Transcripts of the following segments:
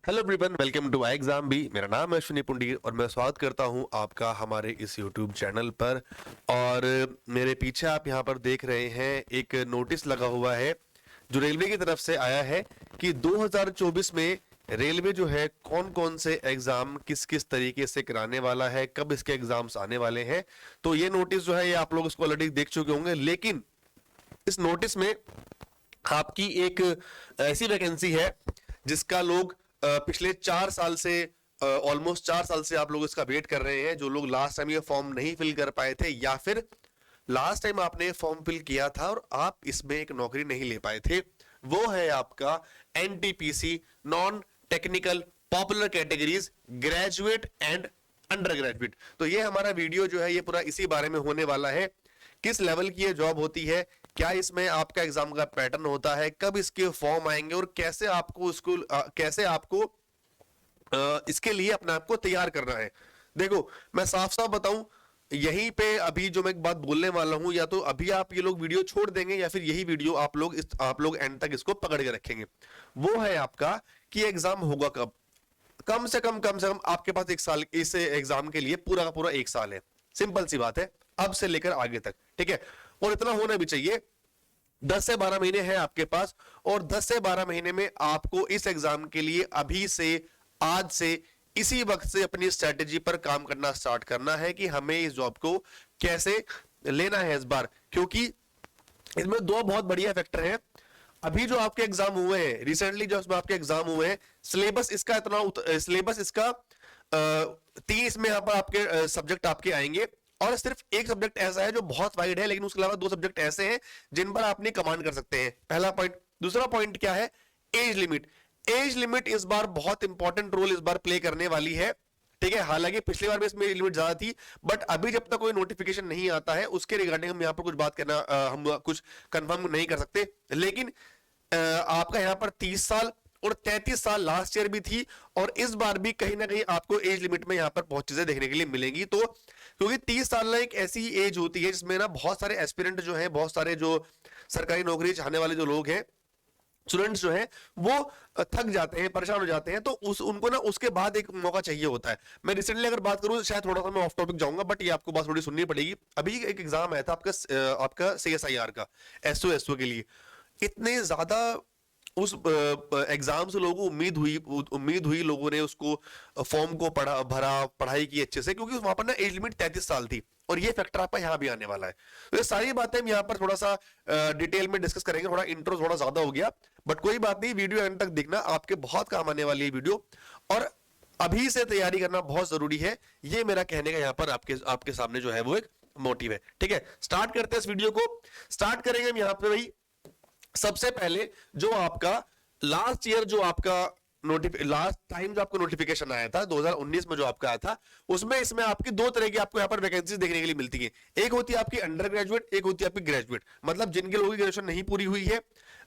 Hello everyone, welcome to I exam B. मेरा नाम है अश्विनी पुंडीर और मैं स्वागत करता हूं आपका हमारे इस यूट्यूब चैनल पर। और मेरे पीछे आप यहां पर देख रहे हैं एक नोटिस लगा हुआ है जो रेलवे की तरफ से आया है कि 2024 में रेलवे जो है कौन कौन से एग्जाम किस किस तरीके से कराने वाला है, कब इसके एग्जाम्स आने वाले हैं। तो ये नोटिस जो है ये आप लोग इसको ऑलरेडी देख चुके होंगे, लेकिन इस नोटिस में आपकी एक ऐसी वैकेंसी है जिसका लोग पिछले 4 साल से ऑलमोस्ट 4 साल से आप लोग इसका वेट कर रहे हैं। जो लोग लास्ट टाइम ये फॉर्म नहीं फिल कर पाए थे या फिर लास्ट टाइम आपने फॉर्म फिल किया था और आप इसमें एक नौकरी नहीं ले पाए थे, वो है आपका NTPC, non technical popular categories, graduate and under graduate. तो ये हमारा वीडियो जो है ये पूरा इसी बारे में होने वाला है। किस लेवल की ये जॉब होती है, क्या इसमें आपका एग्जाम का पैटर्न होता है, कब इसके फॉर्म आएंगे और कैसे आपको उसको इसके लिए अपने आप को तैयार करना है। देखो मैं साफ साफ बताऊं, यहीं पे अभी जो मैं एक बात बोलने वाला हूं, या तो अभी आप ये लोग वीडियो छोड़ देंगे या फिर यही वीडियो आप लोग एंड तक इसको पकड़ के रखेंगे। वो है आपका कि एग्जाम होगा कब। कम से कम आपके पास 1 साल इस एग्जाम के लिए पूरा का पूरा 1 साल है। सिंपल सी बात है, अब से लेकर आगे तक, ठीक है। और इतना होना भी चाहिए। 10 से 12 महीने हैं आपके पास और 10 से 12 महीने में आपको इस एग्जाम के लिए अभी से, आज से, इसी वक्त से अपनी स्ट्रेटेजी पर काम करना स्टार्ट करना है कि हमें इस जॉब को कैसे लेना है इस बार। क्योंकि इसमें दो बहुत बढ़िया फैक्टर हैं। अभी जो आपके एग्जाम हुए हैं, रिसेंटली जो आपके एग्जाम हुए हैं, सिलेबस इसका 30 में यहाँ पर आपके सब्जेक्ट आपके आएंगे और सिर्फ एक सब्जेक्ट ऐसा है जो बहुत वाइड है, लेकिन उसके अलावा 2 सब्जेक्ट ऐसे हैं जिन पर आपने कमांड कर सकते हैं। पहला पॉइंट। दूसरा पॉइंट क्या है? Age limit. एज लिमिट इस बार बहुत इंपॉर्टेंट रोल इस बार प्ले करने वाली है, ठीक है। हालांकि पिछली बार भी इसमें लिमिट ज्यादा थी, बट अभी जब तक कोई नोटिफिकेशन नहीं आता है उसके रिगार्डिंग हम यहाँ पर कुछ बात करना हम कुछ कंफर्म नहीं कर सकते। लेकिन आपका यहाँ पर 30 साल और 33 साल लास्ट ईयर भी थी और इस बार भी कहीं ना कहीं आपको एज लिमिट में यहाँ पर बहुत चीजें देखने के लिए मिलेंगी। तो क्योंकि 30 साल ना एक ऐसी एज होती है जिसमें ना बहुत सारे एस्पिरेंट जो हैं, बहुत सारे जो सरकारी नौकरी चाहने वाले जो लोग हैं, स्टूडेंट्स जो हैं, वो थक जाते हैं, परेशान हो जाते हैं। तो उनको ना उसके बाद एक मौका चाहिए होता है। मैं रिसेंटली अगर बात करूं, शायद थोड़ा सा मैं ऑफ टॉपिक जाऊंगा, बट ये आपको बात थोड़ी सुननी पड़ेगी। अभी एक एग्जाम आया था आपका CSIR का, एसओ के लिए। इतने ज्यादा उस एग्जाम से लोगों को उम्मीद हुई लोगों ने उसको फॉर्म को भरा, पढ़ाई की अच्छे से, क्योंकि वहां पर ना एज लिमिट 33 साल थी और ये फैक्टर आपका यहाँ भी आने वाला है। तो ये सारी बातें हम यहाँ पर थोड़ा सा डिटेल में डिस्कस करेंगे। थोड़ा इंट्रो थोड़ा ज्यादा हो गया, बट कोई बात नहीं, वीडियो एंड तक देखना, आपके बहुत काम आने वाली है वीडियो। और अभी से तैयारी करना बहुत जरूरी है, ये मेरा कहने का यहाँ पर आपके सामने जो है वो एक मोटिव है, ठीक है। स्टार्ट करते हैं इस वीडियो को। स्टार्ट करेंगे हम यहाँ पे भाई सबसे पहले जो आपका लास्ट ईयर जो आपका लास्ट टाइम जो आपको नोटिफिकेशन आया था 2019 में जो आपका आया था, उसमें इसमें आपकी 2 तरह की आपको यहाँ पर वैकेंसीज देखने के लिए मिलती है। एक होती है आपकी अंडर ग्रेजुएट, एक होती है आपकी ग्रेजुएट। मतलब जिनके लोगों की ग्रेजुएशन नहीं पूरी हुई है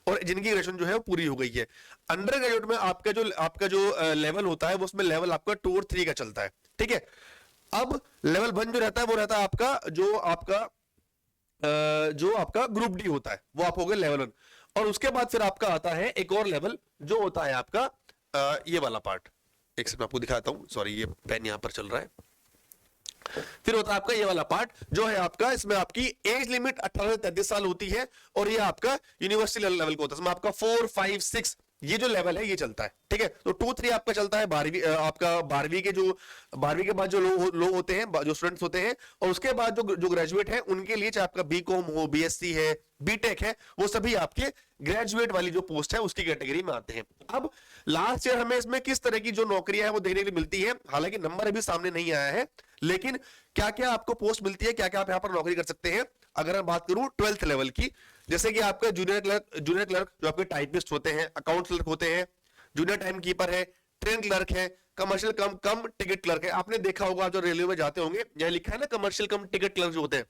और जिनकी ग्रेजुएशन जो है वो पूरी हो गई है। अंडर ग्रेजुएट में आपका जो लेवल होता है वो उसमें लेवल आपका 2 और 3 का चलता है, ठीक है। अब लेवल 1 जो रहता है वो रहता है आपका जो आपका ग्रुप डी होता है, वो आप हो गए लेवल 1। और उसके बाद फिर आपका आता है एक और लेवल जो होता है आपका ये वाला पार्ट। एक सेकंड मैं आपको दिखाता हूं, सॉरी ये पेन यहां पर चल रहा है। फिर होता है आपका ये वाला पार्ट जो है आपका, इसमें आपकी एज लिमिट 18 से 33 साल होती है और ये आपका यूनिवर्सिटी लेवल का होता है। इसमें आपका 4, 5, 6 ये जो लेवल है ये चलता है, ठीक है। तो 2, 3 आपका चलता है 12वीं, आपका 12वीं के बाद जो लोग होते हैं, जो स्टूडेंट्स होते हैं, और उसके बाद जो ग्रेजुएट हैं उनके लिए, चाहे आपका बीकॉम हो, बीएससी है, बीटेक है, वो सभी आपके ग्रेजुएट वाली जो पोस्ट है उसकी कैटेगरी में आते हैं। अब लास्ट ईयर हमें इसमें किस तरह की जो नौकरियां हैं वो देखने के लिए मिलती है। हालांकि नंबर अभी सामने नहीं आया है, लेकिन क्या क्या आपको पोस्ट मिलती है, क्या क्या आप यहां पर नौकरी कर सकते हैं। अगर मैं बात करूं 12th लेवल की, जैसे कि आपका जूनियर क्लर्क जो आपके टाइपिस्ट होते हैं, अकाउंट क्लर्क होते हैं, जूनियर टाइम कीपर है, ट्रेन क्लर्क है, कमर्शियल कम टिकट क्लर्क है। आपने देखा होगा जो रेलवे में जाते होंगे, यहां लिखा है ना कमर्शियल कम टिकट क्लर्क जो होते हैं,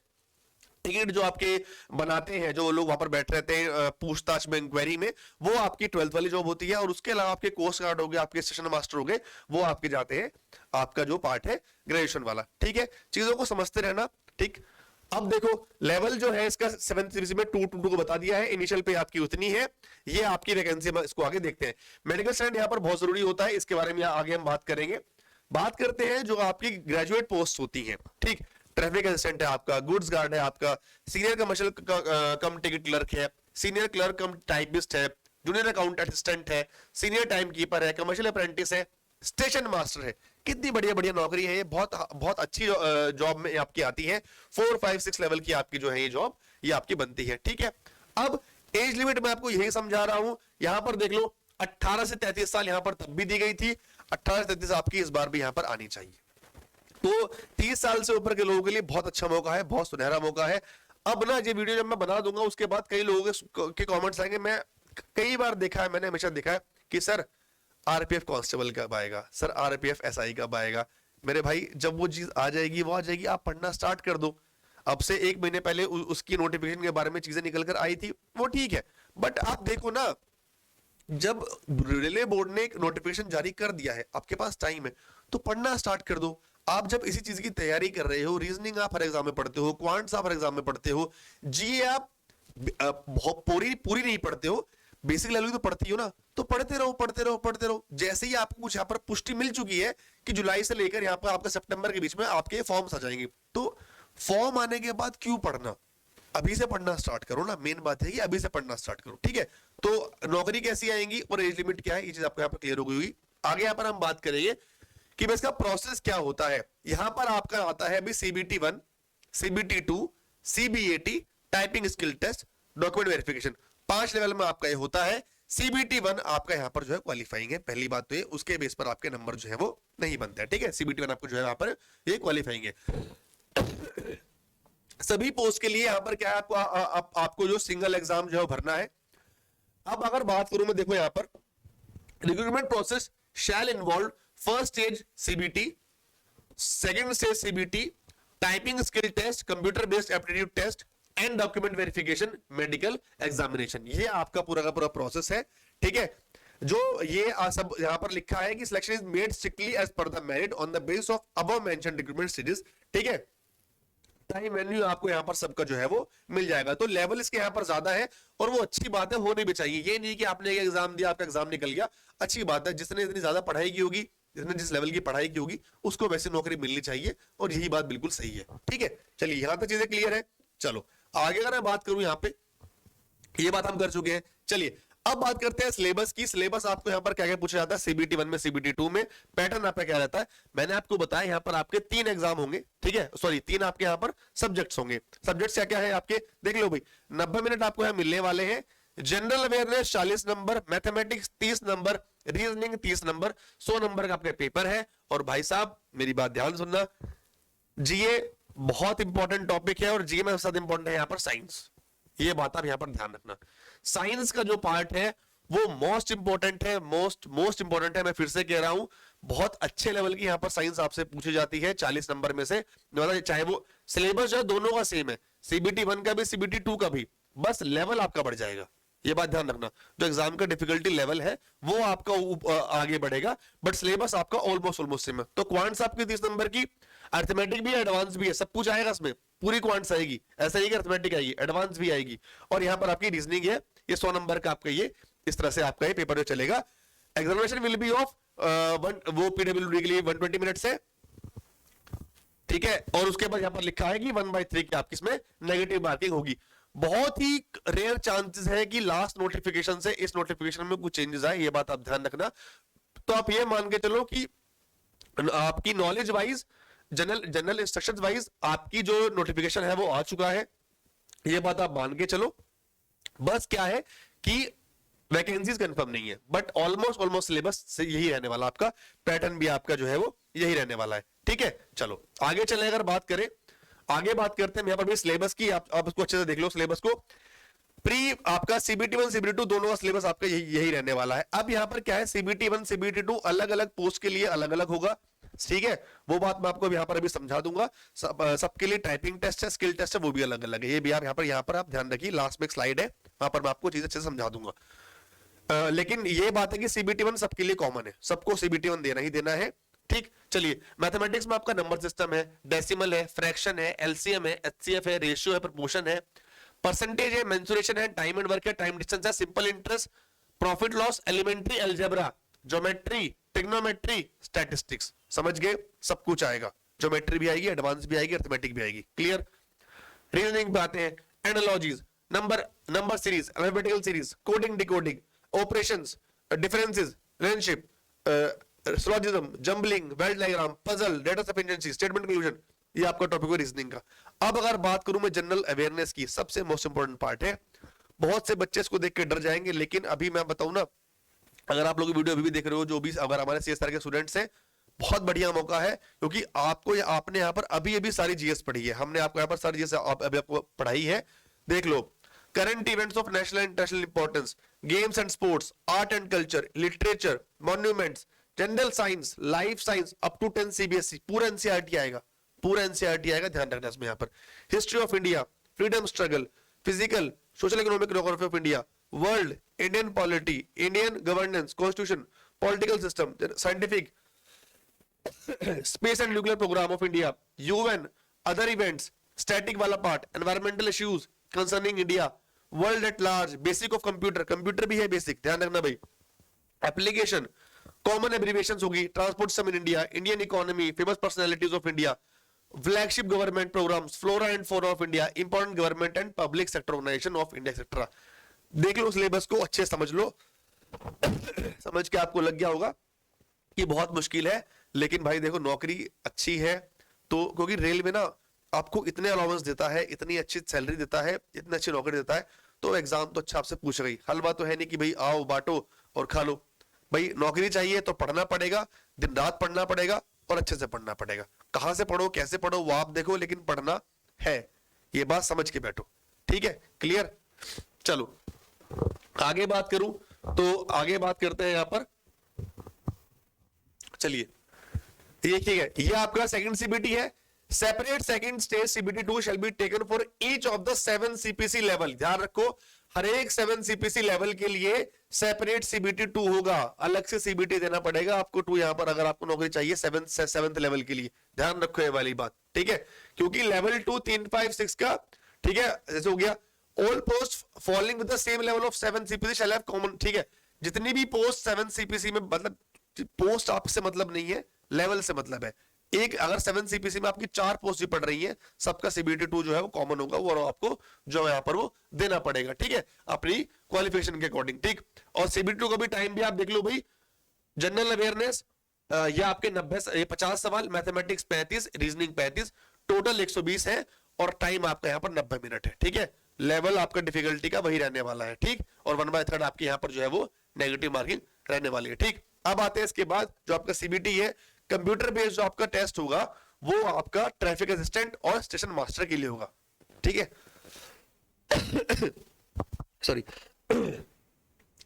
टिकट जो आपके बनाते हैं, जो लोग वहां पर बैठ रहते हैं पूछताछ में, इंक्वायरी में, वो आपकी 12th वाली जॉब होती है। और उसके अलावा आपके कोस्ट गार्ड हो गए, आपके स्टेशन मास्टर हो गए, वो आपके जाते हैं आपका जो पार्ट है ग्रेजुएशन वाला, ठीक है। चीजों को समझते रहना, ठीक। अब देखो लेवल जो है इसका 7th सीरीज में 222 को बता दिया है, इनिशियल पे आपकी उतनी है, ये आपकी वैकेंसी। इसको आगे देखते हैं। मेडिकल स्टूडेंट यहाँ पर बहुत जरूरी होता है, इसके बारे में आगे हम बात करेंगे। बात करते हैं जो आपकी ग्रेजुएट पोस्ट होती है, ठीक। ट्रैफिक असिस्टेंट है आपका, गुड्स गार्ड है आपका, सीनियर कमर्शियल कम टिकट क्लर्क है, सीनियर क्लर्क कम टाइपिस्ट है, जूनियर अकाउंट असिस्टेंट है, सीनियर टाइम कीपर है, कमर्शियल अप्रेंटिस है, स्टेशन मास्टर है। कितनी बढ़िया बढ़िया नौकरी है ये, बहुत बहुत अच्छी जॉब में आपकी आती है। 4, 5, 6 लेवल की आपकी जो है ये जॉब ये आपकी बनती है, ठीक है। अब एज लिमिट मैं आपको यही समझा रहा हूं, यहां पर देख लो 18 से 33 साल यहां पर तब भी दी गई थी, 18 से 33 आपकी इस बार भी यहां पर आनी चाहिए। तो 30 साल से ऊपर के लोगों के लिए बहुत अच्छा मौका है, बहुत सुनहरा मौका है। अब ना ये वीडियो जब मैं बना दूंगा उसके बाद कई लोगों के कमेंट्स आएंगे। मैं कई बार देखा है, मैंने हमेशा देखा है कि सर आरपीएफ कांस्टेबल कब आएगा, सर आरपीएफ एसआई कब आएगा। मेरे भाई जब वो चीज आ जाएगी वो आ जाएगी, आप पढ़ना स्टार्ट कर दो। अब से 1 महीने पहले उसकी नोटिफिकेशन के बारे में चीजें निकल कर आई थी, वो ठीक है, बट आप देखो ना, जब रेलवे बोर्ड ने एक नोटिफिकेशन जारी कर दिया है, आपके पास टाइम है तो पढ़ना स्टार्ट कर दो। आप जब इसी चीज की तैयारी कर रहे हो, रीजनिंग आप हर एग्जाम में पढ़ते हो, क्वांट्स आप हर एग्जाम में पढ़ते हो, जीए आप पूरी नहीं पढ़ते हो, बेसिक लेवल की तो पढ़ती हो ना, तो पढ़ते रहो पढ़ते रहो पढ़ते रहो। जैसे ही आपको कुछ यहाँ पर पुष्टि मिल चुकी है कि जुलाई से लेकर यहाँ पर आपका सितंबर के बीच में आपके फॉर्म्स आ जाएंगे, तो फॉर्म आने के बाद क्यों पढ़ना, अभी से पढ़ना स्टार्ट करो ना। मेन बात है कि अभी से पढ़ना स्टार्ट करो, ठीक है। तो नौकरी कैसी आएंगी और एज लिमिट क्या है, ये चीज आपको यहाँ पर क्लियर हो गई होगी। आगे यहाँ पर हम बात करेंगे कि इसका प्रोसेस क्या होता है। यहां पर आपका आता है अभी CBT 1, CBT 2, CBAT, typing skill test, document verification, 5 level में आपका ये होता है। CBT 1 आपका यहां पर जो है क्वालिफाइंग है, पहली बात तो ये, उसके बेस पर आपके नंबर जो है वो नहीं बनते हैं, ठीक है। CBT 1 आपको जो है यहां पर ये क्वालिफाइंग है। सभी पोस्ट के लिए यहां पर क्या है, आपको जो सिंगल एग्जाम जो है भरना है। अब अगर बात करूं मैं, देखो यहां पर recruitment process shall involve first stage CBT, second stage CBT, typing skill test, computer based aptitude test and document verification, medical examination. ये आपका पूरा का पूरा प्रोसेस है, ठीक है। जो ये सब यहां पर लिखा है कि selection is made strictly as per the merit on the base of above mentioned recruitment stages, ठीक है। टाइम मेन्यू आपको यहाँ पर सबका जो है वो मिल जाएगा। तो लेवल इसके यहाँ पर ज्यादा है और वो अच्छी बात है, होनी भी चाहिए। ये नहीं कि आपने एक एग्जाम दिया, आपका एग्जाम निकल गया, अच्छी बात है। जिसने इतनी ज्यादा पढ़ाई की होगी, जिसने जिस लेवल की पढ़ाई की होगी, उसको वैसी नौकरी मिलनी चाहिए, और यही बात बिल्कुल सही है, ठीक है। चलिए यहां तक चीजें क्लियर है। चलो आगे अगर मैं बात करूं, यहाँ पे ये बात हम कर चुके हैं। चलिए अब बात करते हैं सिलेबस की। सिलेबस आपको यहाँ पर क्या क्या पूछा जाता है CBT 1 में, CBT 2 में, पैटर्न आपका क्या रहता है। मैंने आपको बताया यहाँ पर आपके 3 एग्जाम होंगे, ठीक है, सॉरी 3 आपके यहाँ पर सब्जेक्ट्स होंगे। सब्जेक्ट्स क्या क्या है आपके, देख लो भाई, 90 मिनट आपको यहाँ मिलने वाले हैं। General awareness 40 number, mathematics 30 number, reasoning 30 number, 100 number का आपका पेपर है। और भाई साहब मेरी बात ध्यान सुनना, जीए बहुत इंपॉर्टेंट टॉपिक है, और जीए में सबसे इंपॉर्टेंट है यहाँ पर साइंस। ये बात आप यहां पर ध्यान रखना, साइंस का जो पार्ट है वो मोस्ट इंपॉर्टेंट है, मोस्ट इंपॉर्टेंट है। मैं फिर से कह रहा हूं, बहुत अच्छे लेवल की यहां पर साइंस आपसे पूछी जाती है 40 नंबर में से। चाहे वो सिलेबस जो है दोनों का सेम है, CBT 1 का भी CBT 2 का भी, बस लेवल आपका बढ़ जाएगा। ये बात ध्यान रखना, जो एग्जाम का डिफिकल्टी लेवल है वो आपका आगे बढ़ेगा, बट सिलेबस आपका ऑलमोस्ट सेम है। तो क्वांट्स आपकी 30 नंबर की, अर्थमेटिक भी एडवांस भी है, सब कुछ आएगा इसमें, पूरी क्वांट्स आएगी। ऐसा ही कि अर्थमेटिक आएगी, एडवांस भी आएगी, और यहाँ पर आपकी रीजनिंग है, ये 100 नंबर का आपका ये इस तरह से आपका ये पेपर जो चलेगा। एग्जामिनेशन विल बी ऑफ वो PWD के लिए 120 मिनट से, ठीक है। और उसके बाद यहाँ पर लिखा है कि 1/3 की आपकी इसमें नेगेटिव मार्किंग होगी। बहुत ही रेयर चांसेस है कि लास्ट नोटिफिकेशन से इस नोटिफिकेशन में कुछ चेंजेस आए, ये बात आप ध्यान रखना। तो आप ये मान के चलो कि आपकी knowledge wise, general instructions wise आपकी जो नोटिफिकेशन है वो आ चुका है, ये बात आप मान के चलो। बस क्या है कि वैकेंसीज कंफर्म नहीं है, बट ऑलमोस्ट सिलेबस से यही रहने वाला, आपका पैटर्न भी आपका जो है वो यही रहने वाला है, ठीक है। चलो आगे चले, अगर बात करें, आगे बात करते हैं यहाँ पर भी सिलेबस की। आप इसको अच्छे से देख लो सिलेबस को। प्री आपका CBT 1 CBT 2 दोनों का सिलेबस आपका यही रहने वाला है। अब यहाँ पर क्या है, CBT 1 CBT 2 अलग अलग पोस्ट के लिए अलग अलग होगा, ठीक है। वो बात मैं आपको यहाँ पर अभी समझा दूंगा। सबके लिए टाइपिंग टेस्ट है, स्किल टेस्ट है, वो भी अलग अलग है। ये भी आप यहाँ पर आप ध्यान रखिए, लास्ट में एक स्लाइड है, वहां पर मैं आपको चीजें अच्छे से समझा दूंगा। लेकिन ये बात है कि CBT 1 सबके लिए कॉमन है, सबको CBT 1 देना ही देना है। ठीक, चलिए मैथमेटिक्स में आपका नंबर सिस्टम है, डेसिमल है, फ्रैक्शन है, एलसीएम है, एचसीएफ है, रेशियो है, प्रोपोर्शन है, परसेंटेज है, मेंसुरेशन है, टाइम एंड वर्क है, टाइम डिस्टेंस है, simple interest, profit loss, elementary algebra, geometry, trigonometry, statistics. समझ गए, सब कुछ आएगा, ज्योमेट्री भी आएगी, एडवांस भी आएगी, अरिथमेटिक भी आएगी। क्लियर। रीजनिंग पे आते हैं, analogies, number series, alphabetical series, coding decoding, operations, differences, relationship, syllogism, jumbling, Venn diagram, puzzle, data sufficiency, statement conclusion, ये आपका टॉपिक है रीजनिंग का। अब अगर बात करूं मैं जनरल अवेयरनेस की, सबसे मोस्ट इंपोर्टेंट पार्ट है। बहुत से बच्चे इसको देख के डर जाएंगे, लेकिन अभी मैं बताऊं ना, अगर आप लोग वीडियो अभी भी देख रहे हो, जो भी अगर हमारे सीएसआर के स्टूडेंट्स हैं, बहुत बढ़िया मौका है, क्योंकि आपको आपने यहाँ पर अभी अभी सारी जीएस पढ़ी है, हमने आपको यहाँ पर सारी जीएस अभी आपको पढ़ाई है। देख लो, current events of national and international importance, games and sports, art and culture, literature, monuments, general science, life science, up to 10 CBSE, पूरा एनसीईआरटी आएगा, पूरा एनसीईआरटी आएगा, ध्यान रखना इसमें। यहाँ पर history of India, freedom struggle, physical, social economic geography of India, world, Indian polity, Indian governance, constitution, political system, scientific, space and nuclear programme of India, UN, other events, static वाला part, environmental issues concerning India, world at large, basic of computer, computer भी है basic, ध्यान रखना भाई, application, common abbreviations होगी, transport system in India, Indian economy, famous personalities of India, flagship government programmes, flora and fauna of India, important government and public sector organisation of India etcetera. देख लो syllabus को अच्छे समझ लो, समझ के आपको लग गया होगा कि बहुत मुश्किल है, लेकिन भाई देखो नौकरी अच्छी है, तो क्योंकि रेलवे ना आपको इतने अलाउंस देता है, इतनी अच्छी सैलरी देता है, इतनी अच्छी नौकरी देता है, तो एग्जाम तो अच्छा आपसे पूछ गई। हलवा तो है नहीं कि भाई आओ बांटो और खा लो, भाई नौकरी चाहिए तो पढ़ना पड़ेगा, दिन रात पढ़ना पड़ेगा और अच्छे से पढ़ना पड़ेगा। कहां से पढ़ो कैसे पढ़ो वो आप देखो, लेकिन पढ़ना है, ये बात समझ के बैठो, ठीक है, क्लियर। चलो आगे बात करूं तो आगे बात करते हैं यहां पर, चलिए ये ठीक है, ये आपका सेकंड सीबीटी है। Separate second stage CBT 2 shall be taken for each of the 7 CPC level. ध्यान रखो, हर एक 7 सीपीसी लेवल के लिए सेपरेट सीबीटी 2 होगा, अलग से सीबीटी देना पड़ेगा आपको 2 यहां पर, अगर आपको नौकरी चाहिए 7th लेवल के लिए। ध्यान रखो ये वाली बात, ठीक है, क्योंकि लेवल 2 3 5 6 का, ठीक है, जैसे हो गया all post following with the same level of 7 CPC shall have common, ठीक है, जितनी भी पोस्ट 7 सीपीसी में, मतलब पोस्ट आपसे मतलब नहीं है, लेवल से मतलब है। एक अगर 7 सीपीसी में आपकी 4 पोस्ट भी पड़ रही है, सबका सीबीटी 2 जो है वो कॉमन होगा, वो आपको जो है यहाँ पर वो देना पड़ेगा, ठीक है, अपनी क्वालिफिकेशन के अकॉर्डिंग, ठीक। और सीबीटी 2 का भी टाइम भी आप देख लो भाई, जनरल अवेयरनेस ये आपके 50 सवाल, मैथमेटिक्स 35, रीजनिंग 35, टोटल 120 है, और टाइम आपका यहाँ पर 90 मिनट है, ठीक है। लेवल आपका डिफिकल्टी का वही रहने वाला है, ठीक, और 1/3 आपके यहाँ पर जो है वो नेगेटिव मार्किंग रहने वाली है, ठीक। अब आते हैं इसके बाद जो आपका सीबीटी है, कंप्यूटर बेस्ड जो आपका टेस्ट होगा वो आपका ट्रैफिक असिस्टेंट और स्टेशन मास्टर के लिए होगा, ठीक है। सॉरी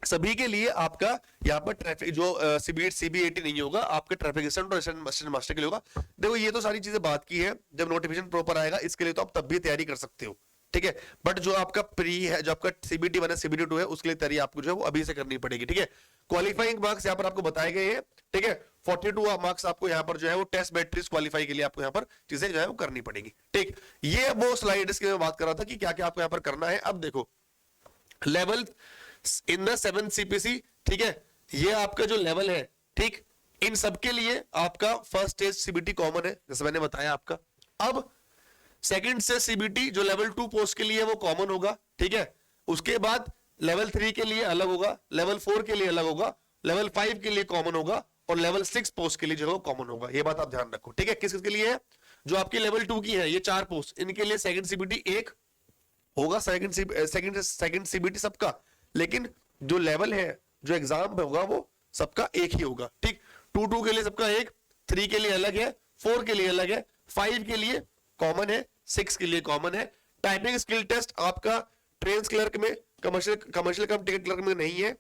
सभी के लिए आपका यहाँ पर ट्रैफिक जो सीबीएटी नहीं होगा, आपके ट्रैफिक असिस्टेंट और स्टेशन मास्टर के लिए होगा। देखो ये तो सारी चीजें बात की है, जब नोटिफिकेशन प्रॉपर आएगा इसके लिए तो आप तब भी तैयारी कर सकते हो, ठीक है, बट जो आपका प्री है, जो आपका सीबीटी 1 है सीबीटी 2 है, उसके लिए तैयारी आपको जो है वो अभी से करनी पड़ेगी, ठीक है। क्वालिफाइंग मार्क्स यहाँ पर आपको बताए गए हैं, ठीक है, 42 मार्क्स आपको यहाँ पर जो है वो टेस्ट मैट्रिक्स क्वालिफाई के लिए आपको यहाँ पर चीजें जो है वो करनी पड़ेगी, ठीक। ये वो स्लाइड इसकी मैं बात कर रहा था कि क्या क्या आपको यहाँ पर करना है। अब देखो लेवल इन द 7 सीपीसी, ठीक है, ये आपका जो लेवल है, ठीक, इन सबके लिए आपका फर्स्ट स्टेज सीबीटी कॉमन है, जैसे मैंने बताया आपका। अब सेकंड से सीबीटी जो लेवल 2 पोस्ट के लिए वो कॉमन होगा, ठीक है, उसके बाद लेवल 3 के लिए अलग होगा, लेवल 4 के लिए अलग होगा, लेवल 5 के लिए कॉमन होगा, और लेवल 6 पोस्ट के लिए जो है वो कॉमन होगा। ये बात आप ध्यान रखो, ठीक है। किस के लिए है, जो आपकी लेवल 2 की है ये 4 पोस्ट, इनके लिए सेकंड सीबीटी एक होगा, सेकंड सीबीटी सबका, लेकिन जो लेवल है, जो एग्जाम होगा वो सबका एक ही होगा, ठीक। 2 के लिए सबका एक, 3 के लिए अलग है, 4 के लिए अलग है, 5 के लिए कॉमन है, 6 के लिए कॉमन है। टाइपिंग स्किल टेस्ट आपका ट्रेन क्लर्क में, कमर्शियल कम टिकट क्लर्क में नहीं है,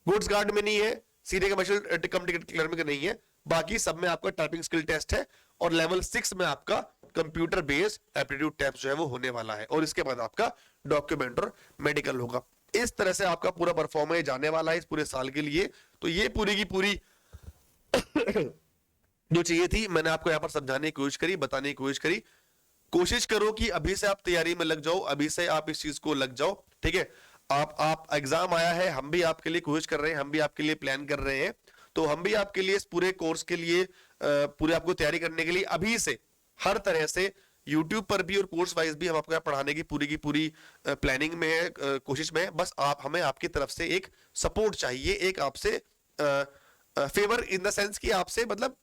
गुड्स गार्ड में नहीं है, सीधे कमर्शियल कम टिकट क्लर्क में नहीं है, बाकी सब में आपका टाइपिंग स्किल टेस्ट है। और लेवल 6 में आपका कंप्यूटर बेस्ड एप्टीट्यूड टेस्ट जो है वो होने वाला है, और इसके बाद आपका डॉक्यूमेंट और मेडिकल होगा। इस तरह से आपका पूरा परफॉर्मेंस जाने वाला है इस पूरे साल के लिए। तो ये पूरी की पूरी जो चाहिए थी मैंने आपको यहाँ पर समझाने की कोशिश करी, बताने की कोशिश करी। कोशिश करो कि अभी से आप तैयारी में लग जाओ, अभी से आप इस चीज को लग जाओ, ठीक है। आप एग्जाम आया है, हम भी आपके लिए कोशिश कर रहे हैं, हम भी आपके लिए प्लान कर रहे हैं, तो हम भी आपके लिए इस पूरे कोर्स के लिए पूरे आपको तैयारी करने के लिए अभी से हर तरह से YouTube पर भी और कोर्स वाइज भी हम आपको यहाँ पढ़ाने की पूरी प्लानिंग में है, कोशिश में है। बस आप हमें आपकी तरफ से एक सपोर्ट चाहिए, एक आपसे फेवर इन द सेंस कि आपसे मतलब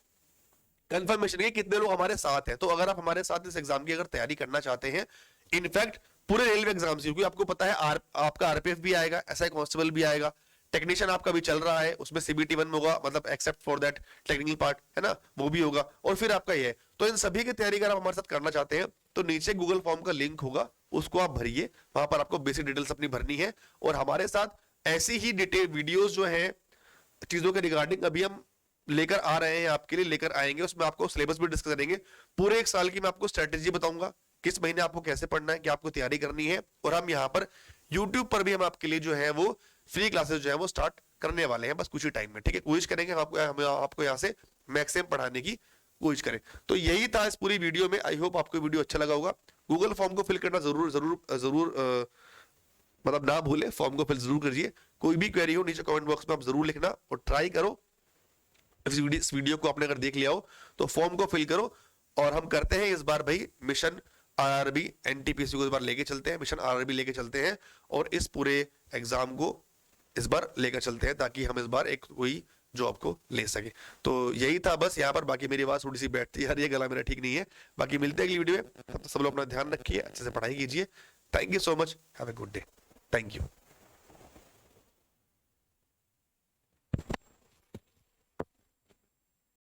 कंफर्मेशन है कितने लोग हमारे साथ हैं। तो अगर आप हमारे साथ इस एग्जाम की अगर तैयारी करना चाहते हैं, इनफैक्ट पूरे रेलवे एग्जाम से, क्योंकि आपको पता है आपका आरपीएफ भी आएगा, एसआई कांस्टेबल भी आएगा, टेक्नीशियन आपका भी चल रहा है, उसमें सीबीटी 1 होगा, मतलब except for that technical part है ना, वो भी होगा, और फिर आपका ये है। तो इन सभी की तैयारी अगर आप हमारे साथ करना चाहते हैं तो नीचे गूगल फॉर्म का लिंक होगा, उसको आप भरिए, वहां पर आपको बेसिक डिटेल्स अपनी भरनी है। और हमारे साथ ऐसी ही डिटेल वीडियोस जो है चीजों के रिगार्डिंग अभी हम लेकर आ रहे हैं, आपके लिए लेकर आएंगे। उसमें आपको सिलेबस भी डिस्कस करेंगे, पूरे एक साल की मैं आपको स्ट्रेटेजी बताऊंगा, किस महीने आपको कैसे पढ़ना है, क्या आपको तैयारी करनी है। और हम यहाँ पर यूट्यूब पर भी हम आपके लिए जो है वो फ्री क्लासेस जो है वो स्टार्ट करने वाले हैं, बस कुछ ही टाइम में, ठीक है। कोशिश करेंगे हम आपको यहाँ से मैक्सिमम पढ़ाने की कोशिश करें। तो यही था इस पूरी वीडियो में। आई होप आपको वीडियो अच्छा लगा होगा। गूगल फॉर्म को फिल करना जरूर जरूर जरूर मतलब ना भूले, फॉर्म को फिल जरूर करिए। कोई भी क्वेरी हो नीचे कमेंट बॉक्स में आप जरूर लिखना, और ट्राई करो इस वीडियो को आपने अगर देख लिया हो तो फॉर्म को फिल करो। और हम करते हैं इस बार भाई मिशन आरआरबी एनटीपीसी को इस बार लेके चलते हैं, मिशन आरआरबी लेके चलते हैं, और इस पूरे एग्जाम को इस बार लेकर चलते हैं, ताकि हम इस बार एक कोई जॉब को ले सके। तो यही था बस यहाँ पर। बाकी मेरी आवाज थोड़ी सी बैठती है यार, ये गला मेरा ठीक नहीं है। बाकी मिलते हैं अगली वीडियो में, सब लोग अपना ध्यान रखिए, अच्छे से पढ़ाई कीजिए। Thank you so much, have a good day, thank you.